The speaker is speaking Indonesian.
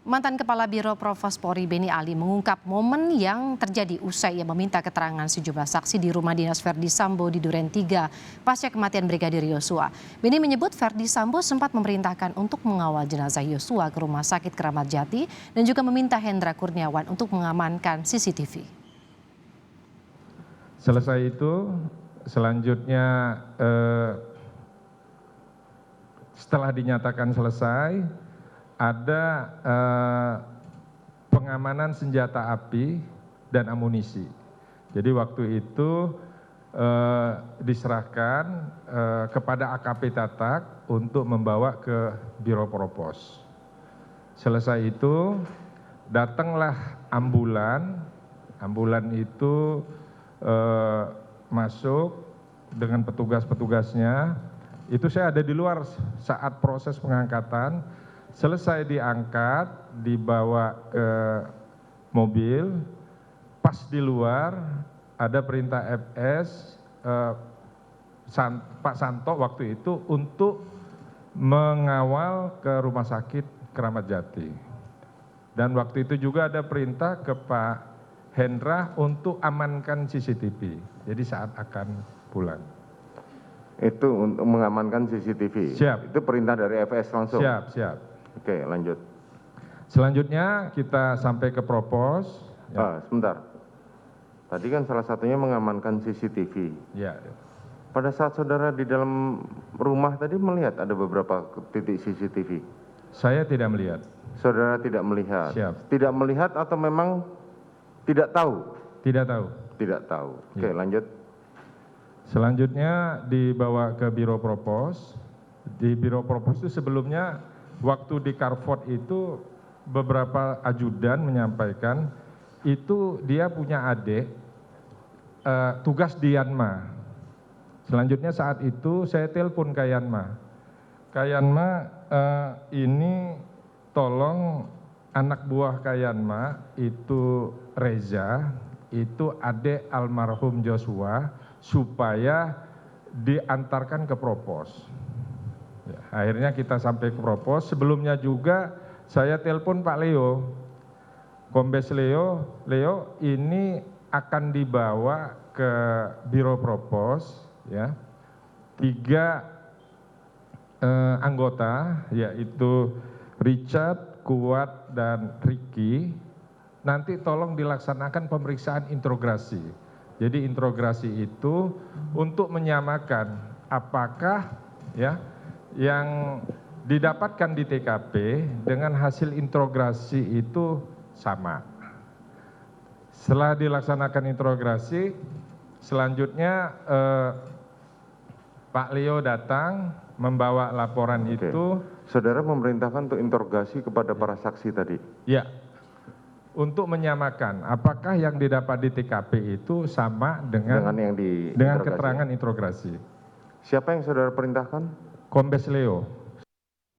Mantan Kepala Biro Provos Polri Beni Ali mengungkap momen yang terjadi usai ia meminta keterangan sejumlah saksi di rumah dinas Verdi Sambo di Duren 3 pasca kematian Brigadir Yosua. Beni menyebut Verdi Sambo sempat memerintahkan untuk mengawal jenazah Yosua ke Rumah Sakit Kramat Jati dan juga meminta Hendra Kurniawan untuk mengamankan CCTV. Selesai itu, selanjutnya setelah dinyatakan selesai, ada pengamanan senjata api dan amunisi. Jadi waktu itu diserahkan kepada AKP Tatak untuk membawa ke Biro Propos. Selesai itu datanglah ambulan. Ambulan itu masuk dengan petugas-petugasnya. Itu saya ada di luar saat proses pengangkatan. Selesai diangkat, dibawa ke mobil, pas di luar ada perintah FS Pak Santo waktu itu untuk mengawal ke Rumah Sakit Kramat Jati. Dan waktu itu juga ada perintah ke Pak Hendra untuk amankan CCTV, jadi saat akan pulang. Itu untuk mengamankan CCTV? Siap. Itu perintah dari FS langsung? Siap. Oke, lanjut. Selanjutnya kita sampai ke Propos. Sebentar. Tadi kan salah satunya mengamankan CCTV. Ya. Pada saat saudara di dalam rumah tadi melihat ada beberapa titik CCTV? Saya tidak melihat. Saudara tidak melihat? Siap. Tidak melihat atau memang tidak tahu? Tidak tahu. Tidak tahu. Oke, Ya. lanjut. Selanjutnya dibawa ke Biro Propos. Di Biro Propos itu sebelumnya waktu di Carport itu beberapa ajudan menyampaikan itu dia punya adik tugas di Yanma. Selanjutnya saat itu saya telepon ke Yanma. Kak Yanma, ini tolong anak buah Kak Yanma itu Reza, itu adik almarhum Joshua supaya diantarkan ke Propos. Ya, akhirnya kita sampai ke Propos. Sebelumnya juga saya telepon Pak Leo, Kombes Leo ini akan dibawa ke Biro Propos, ya 3 anggota yaitu Richard, Kuat dan Ricky. Nanti tolong dilaksanakan pemeriksaan introgasi. Jadi introgasi itu untuk menyamakan apakah ya yang didapatkan di TKP dengan hasil introgasi itu sama. Setelah dilaksanakan introgasi, selanjutnya Pak Leo datang membawa laporan itu. Saudara memerintahkan untuk interogasi kepada para saksi tadi? Ya, untuk menyamakan apakah yang didapat di TKP itu sama dengan yang di keterangan introgasi. Siapa yang saudara perintahkan? Kombes Leo.